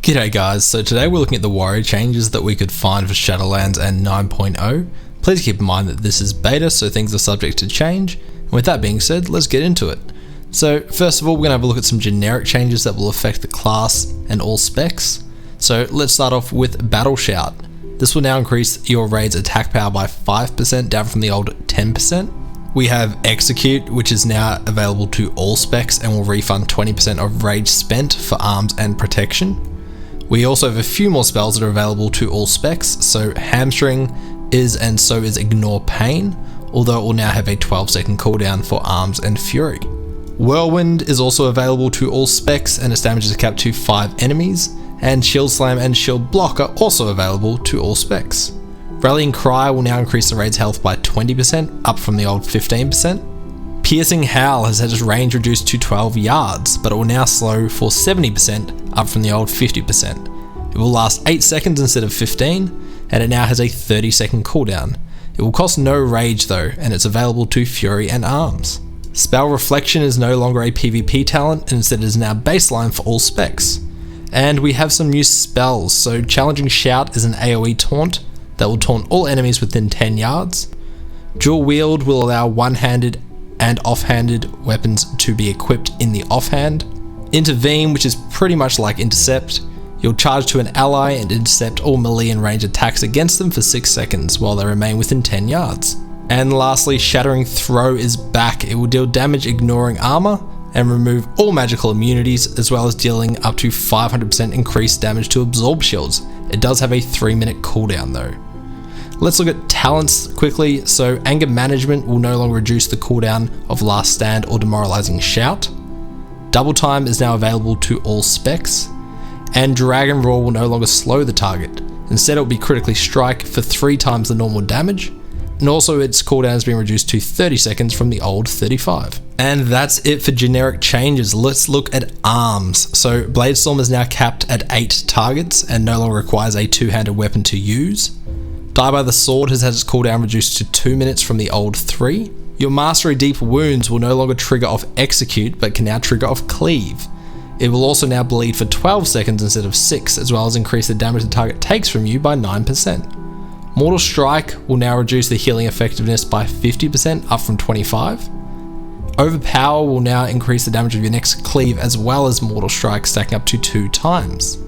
G'day guys, so today we're looking at the warrior changes that we could find for Shadowlands and 9.0. Please keep in mind that this is beta, so things are subject to change. And with that being said, let's get into it. So first of all, we're going to have a look at some generic changes that will affect the class and all specs. So let's start off with Battle Shout. This will now increase your raid's attack power by 5% down from the old 10%. We have Execute, which is now available to all specs and will refund 20% of rage spent for arms and protection. We also have a few more spells that are available to all specs, so Hamstring is and so is Ignore Pain, although it will now have a 12-second cooldown for arms and fury. Whirlwind is also available to all specs and its damage is capped to 5 enemies, and Shield Slam and Shield Block are also available to all specs. Rallying Cry will now increase the raid's health by 20%, up from the old 15%. Piercing Howl has had its range reduced to 12 yards, but it will now slow for 70%, up from the old 50%. It will last 8 seconds instead of 15, and it now has a 30-second cooldown. It will cost no rage though, and it's available to Fury and Arms. Spell Reflection is no longer a PvP talent, and instead is now baseline for all specs. And we have some new spells, so Challenging Shout is an AoE taunt that will taunt all enemies within 10 yards. Dual Wield will allow one-handed and off-handed weapons to be equipped in the offhand. Intervene, which is pretty much like Intercept. You'll charge to an ally and intercept all melee and range attacks against them for 6 seconds while they remain within 10 yards. And lastly, Shattering Throw is back. It will deal damage ignoring armor and remove all magical immunities, as well as dealing up to 500% increased damage to absorb shields. It does have a 3-minute cooldown though. Let's look at talents quickly. So Anger Management will no longer reduce the cooldown of Last Stand or Demoralizing Shout. Double Time is now available to all specs. And Dragon Roar will no longer slow the target. Instead it will be Critically Strike for 3 times the normal damage. And also its cooldown has been reduced to 30 seconds from the old 35. And that's it for generic changes. Let's look at arms. So Bladestorm is now capped at 8 targets and no longer requires a 2-handed weapon to use. Die by the Sword has had its cooldown reduced to 2 minutes from the old 3. Your Mastery Deep Wounds will no longer trigger off Execute, but can now trigger off Cleave. It will also now bleed for 12 seconds instead of 6, as well as increase the damage the target takes from you by 9%. Mortal Strike will now reduce the healing effectiveness by 50%, up from 25. Overpower will now increase the damage of your next Cleave, as well as Mortal Strike, stacking up to 2 times.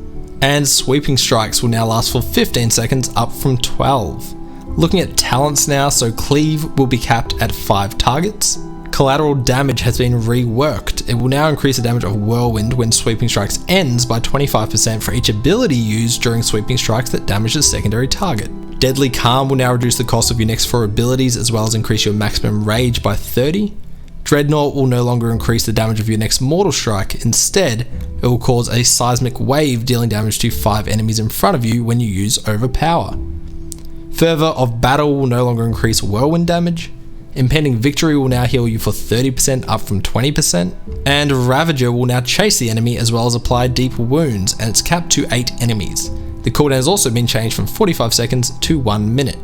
And Sweeping Strikes will now last for 15 seconds, up from 12. Looking at talents now, so Cleave will be capped at 5 targets. Collateral Damage has been reworked. It will now increase the damage of Whirlwind when Sweeping Strikes ends by 25% for each ability used during Sweeping Strikes that damage a secondary target. Deadly Calm will now reduce the cost of your next 4 abilities, as well as increase your maximum rage by 30. Dreadnought will no longer increase the damage of your next Mortal Strike. Instead, it will cause a seismic wave, dealing damage to 5 enemies in front of you when you use Overpower. Fervor of Battle will no longer increase Whirlwind damage. Impending Victory will now heal you for 30%, up from 20%. And Ravager will now chase the enemy, as well as apply Deep Wounds, and it's capped to 8 enemies. The cooldown has also been changed from 45 seconds to 1 minute.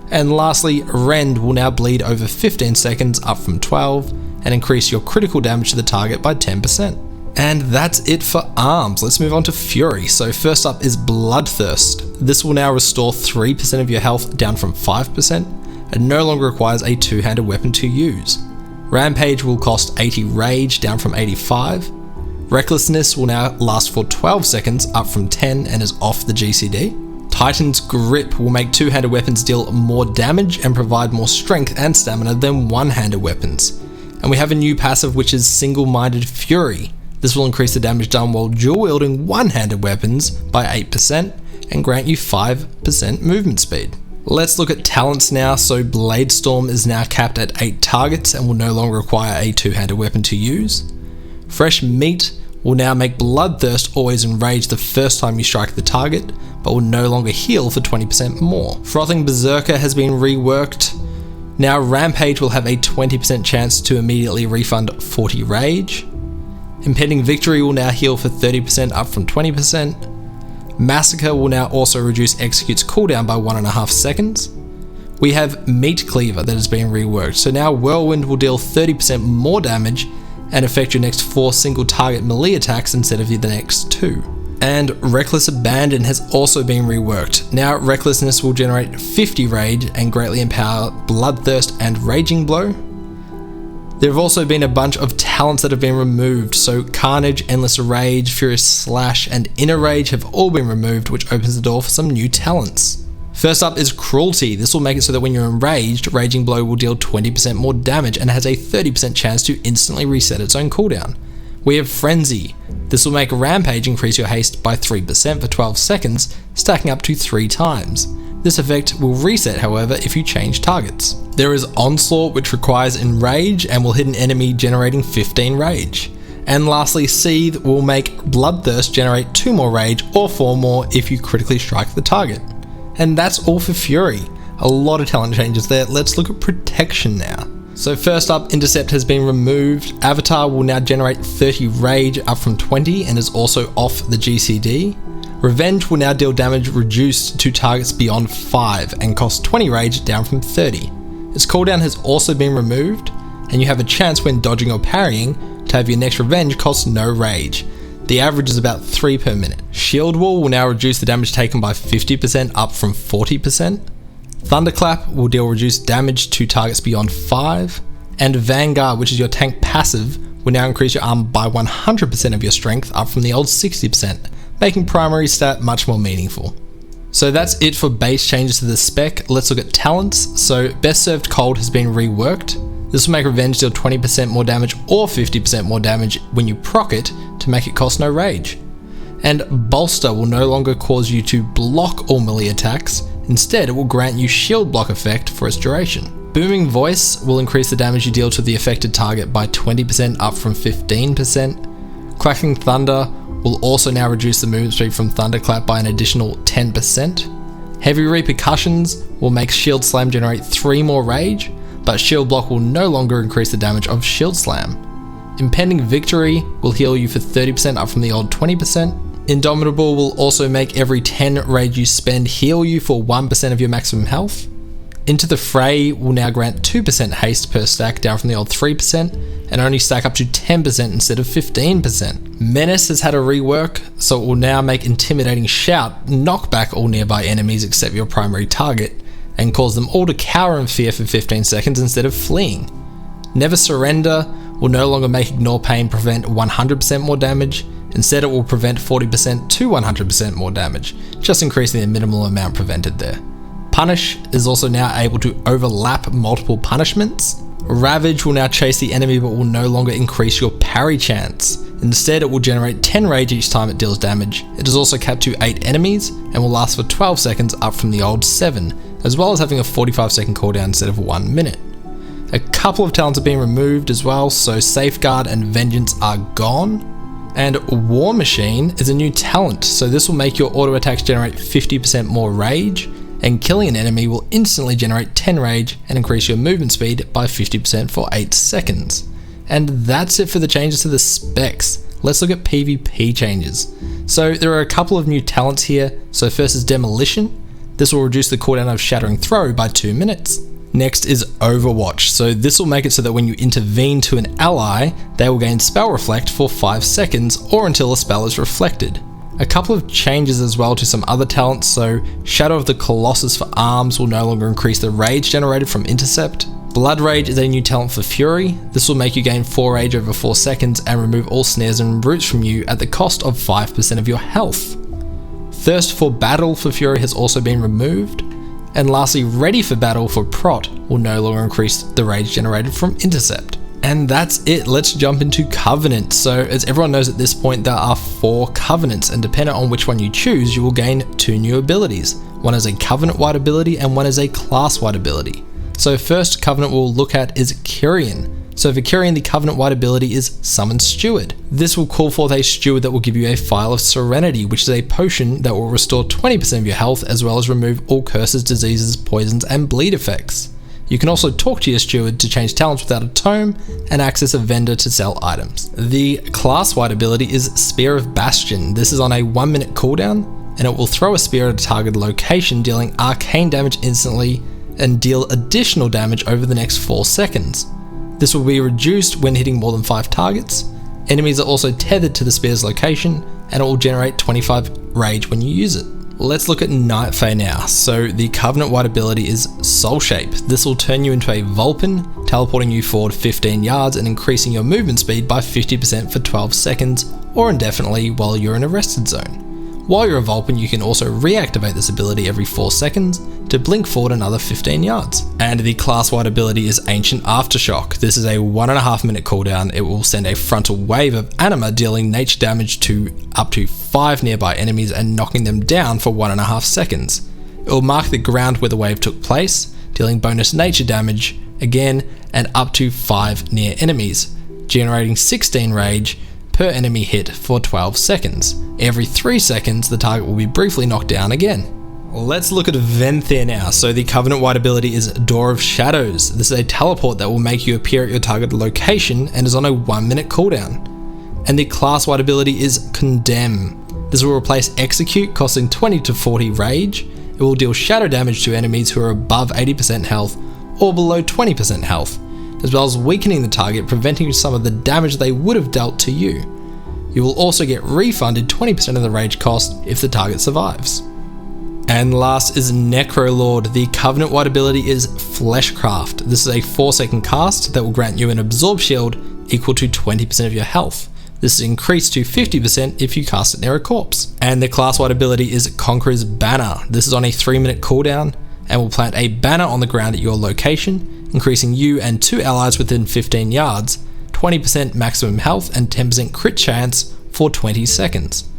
And lastly, Rend will now bleed over 15 seconds, up from 12, and increase your critical damage to the target by 10%. And that's it for arms. Let's move on to Fury. So first up is Bloodthirst. This will now restore 3% of your health, down from 5%, and no longer requires a 2-handed weapon to use. Rampage will cost 80 rage, down from 85. Recklessness will now last for 12 seconds, up from 10, and is off the GCD. Titan's Grip will make 2-handed weapons deal more damage and provide more strength and stamina than 1-handed weapons. And we have a new passive, which is Single-Minded Fury. This will increase the damage done while dual-wielding 1-handed weapons by 8% and grant you 5% movement speed. Let's look at talents now. So Bladestorm is now capped at 8 targets and will no longer require a 2-handed weapon to use. Fresh Meat will now make Bloodthirst always enrage the first time you strike the target, but will no longer heal for 20% more. Frothing Berserker has been reworked. Now Rampage will have a 20% chance to immediately refund 40 rage. Impending Victory will now heal for 30%, up from 20%. Massacre will now also reduce Execute's cooldown by 1.5 seconds. We have Meat Cleaver that has been reworked, so now Whirlwind will deal 30% more damage and affect your next 4 single target melee attacks instead of the next 2. And Reckless Abandon has also been reworked. Now Recklessness will generate 50 rage and greatly empower Bloodthirst and Raging Blow. There have also been a bunch of talents that have been removed, so Carnage, Endless Rage, Furious Slash and Inner Rage have all been removed, which opens the door for some new talents. First up is Cruelty. This will make it so that when you're enraged, Raging Blow will deal 20% more damage and has a 30% chance to instantly reset its own cooldown. We have Frenzy. This will make Rampage increase your haste by 3% for 12 seconds, stacking up to 3 times. This effect will reset, however, if you change targets. There is Onslaught, which requires Enrage and will hit an enemy generating 15 rage. And lastly, Seethe will make Bloodthirst generate 2 more rage or 4 more if you critically strike the target. And that's all for Fury. A lot of talent changes there. Let's look at Protection now. So first up, Intercept has been removed. Avatar will now generate 30 rage up from 20 and is also off the GCD. Revenge will now deal damage reduced to targets beyond 5 and cost 20 rage down from 30. Its cooldown has also been removed, and you have a chance when dodging or parrying to have your next revenge cost no rage. The average is about 3 per minute. Shield Wall will now reduce the damage taken by 50% up from 40%. Thunderclap will deal reduced damage to targets beyond 5. And Vanguard, which is your tank passive, will now increase your armor by 100% of your strength up from the old 60%, making primary stat much more meaningful. So that's it for base changes to the spec. Let's look at talents. So Best Served Cold has been reworked. This will make Revenge deal 20% more damage or 50% more damage when you proc it to make it cost no rage. And Bolster will no longer cause you to block all melee attacks. Instead, it will grant you shield block effect for its duration. Booming Voice will increase the damage you deal to the affected target by 20% up from 15%. Cracking Thunder will also now reduce the movement speed from Thunderclap by an additional 10%. Heavy Repercussions will make Shield Slam generate 3 more rage, but Shield Block will no longer increase the damage of Shield Slam. Impending Victory will heal you for 30% up from the old 20%. Indomitable will also make every 10 rage you spend heal you for 1% of your maximum health. Into the Fray will now grant 2% haste per stack down from the old 3% and only stack up to 10% instead of 15%. Menace has had a rework, so it will now make Intimidating Shout knock back all nearby enemies except your primary target and cause them all to cower in fear for 15 seconds instead of fleeing. Never Surrender will no longer make Ignore Pain prevent 100% more damage. Instead, it will prevent 40% to 100% more damage, just increasing the minimal amount prevented there. Punish is also now able to overlap multiple punishments. Ravage will now chase the enemy but will no longer increase your parry chance. Instead, it will generate 10 rage each time it deals damage. It is also capped to 8 enemies and will last for 12 seconds up from the old 7, as well as having a 45-second cooldown instead of 1 minute. A couple of talents have been removed as well, so Safeguard and Vengeance are gone. And War Machine is a new talent, so this will make your auto attacks generate 50% more rage, and killing an enemy will instantly generate 10 rage and increase your movement speed by 50% for 8 seconds. And that's it for the changes to the specs. Let's look at PvP changes. So there are a couple of new talents here. So first is Demolition. This will reduce the cooldown of Shattering Throw by 2 minutes. Next is Overwatch, so this will make it so that when you intervene to an ally, they will gain Spell Reflect for 5 seconds or until a spell is reflected. A couple of changes as well to some other talents, so Shadow of the Colossus for arms will no longer increase the rage generated from Intercept. Blood Rage is a new talent for Fury. This will make you gain 4 rage over 4 seconds and remove all snares and roots from you at the cost of 5% of your health. Thirst for Battle for Fury has also been removed. And lastly, Ready for Battle for Prot will no longer increase the rage generated from Intercept. And that's it, let's jump into Covenant. So as everyone knows at this point, there are 4 Covenants, and depending on which one you choose, you will gain 2 new abilities. One is a Covenant-wide ability and one is a class-wide ability. So first Covenant we'll look at is Kyrian. So for Kyrian, the Covenant-wide ability is Summon Steward. This will call forth a Steward that will give you a Phial of Serenity, which is a potion that will restore 20% of your health as well as remove all curses, diseases, poisons, and bleed effects. You can also talk to your Steward to change talents without a tome and access a vendor to sell items. The class-wide ability is Spear of Bastion. This is on a 1-minute cooldown, and it will throw a spear at a targeted location, dealing arcane damage instantly and deal additional damage over the next 4 seconds. This will be reduced when hitting more than 5 targets. Enemies are also tethered to the spear's location, and it will generate 25 rage when you use it. Let's look at Night Fae now. So the Covenant-wide ability is Soul Shape. This will turn you into a Vulpin, teleporting you forward 15 yards and increasing your movement speed by 50% for 12 seconds, or indefinitely while you're in a rested zone. While you're a Vulpin, you can also reactivate this ability every 4 seconds to blink forward another 15 yards. And the class-wide ability is Ancient Aftershock. This is a 1.5 minute cooldown. It will send a frontal wave of anima, dealing nature damage to up to 5 nearby enemies and knocking them down for 1.5 seconds. It will mark the ground where the wave took place, dealing bonus nature damage again and up to 5 near enemies, generating 16 rage per enemy hit for 12 seconds. Every 3 seconds, the target will be briefly knocked down again. Let's look at Venthyr now. So the Covenant-wide ability is Door of Shadows. This is a teleport that will make you appear at your target location and is on a 1 minute cooldown. And the class-wide ability is Condemn. This will replace Execute, costing 20 to 40 rage. It will deal shadow damage to enemies who are above 80% health or below 20% health, as well as weakening the target, preventing some of the damage they would have dealt to you. You will also get refunded 20% of the rage cost if the target survives. And last is Necrolord. The Covenant-wide ability is Fleshcraft. This is a 4-second cast that will grant you an Absorb Shield equal to 20% of your health. This is increased to 50% if you cast it near a corpse. And the class-wide ability is Conqueror's Banner. This is on a 3 minute cooldown and will plant a banner on the ground at your location, increasing you and 2 allies within 15 yards, 20% maximum health and 10% crit chance for 20 seconds.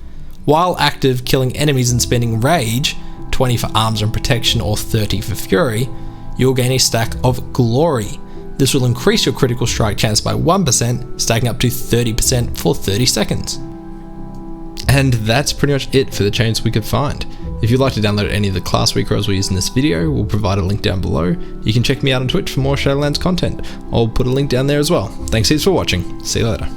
While active, killing enemies and spending rage, 20 for arms and protection or 30 for fury, you'll gain a stack of glory. This will increase your critical strike chance by 1%, stacking up to 30% for 30 seconds. And that's pretty much it for the chains we could find. If you'd like to download any of the class recalls we used in this video, we'll provide a link down below. You can check me out on Twitch for more Shadowlands content. I'll put a link down there as well. Thanks heaps for watching. See you later.